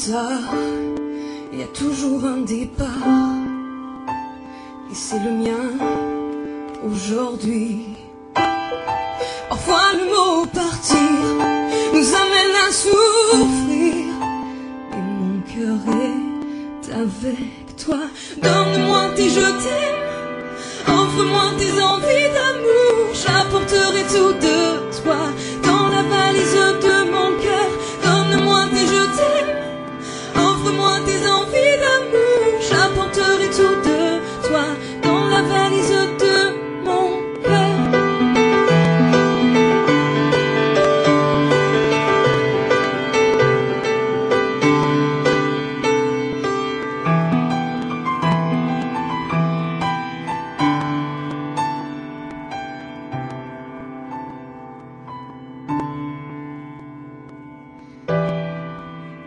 tard, il y a toujours un départ. Et c'est le mien aujourd'hui. Parfois le mot partir nous amène à souffrir. Et mon cœur est avec toi. Donne-moi tes je t'aime, offre-moi tes envies d'amour. J'apporterai tout de toi dans la valise de mon cœur. Donne-moi tes je t'aime, offre-moi tes envies d'amour. J'apporterai tout de toi dans la valise de mon cœur.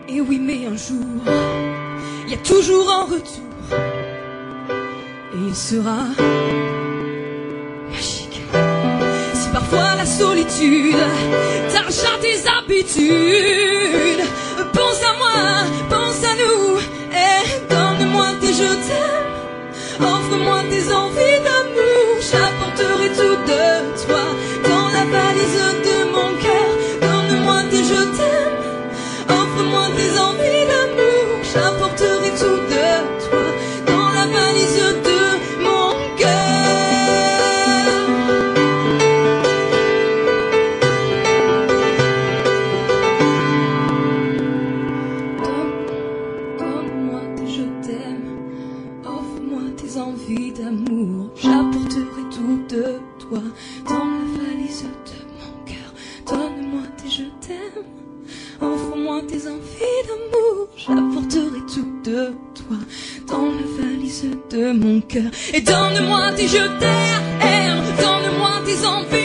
Et oui, mais un jour, il y a toujours un retour. Et il sera magique. Si parfois la solitude t'arrache à tes habitudes, pense à moi, pense à nous. Et donne-moi tes je t'aime, offre-moi tes envies d'amour. J'apporterai tout de toi dans la valise de mon cœur. Donne-moi tes je t'aime, offre-moi tes envies d'amour. J'apporterai tout de toi dans la valise de mon cœur. Donne-moi tes je t'aime, offre-moi tes envies d'amour. J'apporterai tout de toi dans la valise de mon cœur. Donne-moi tes je t'aime, offre-moi tes envies d'amour. J'apporterai tout de toi dans la valise de mon cœur. Et donne-moi tes je t'aime, donne-moi tes envies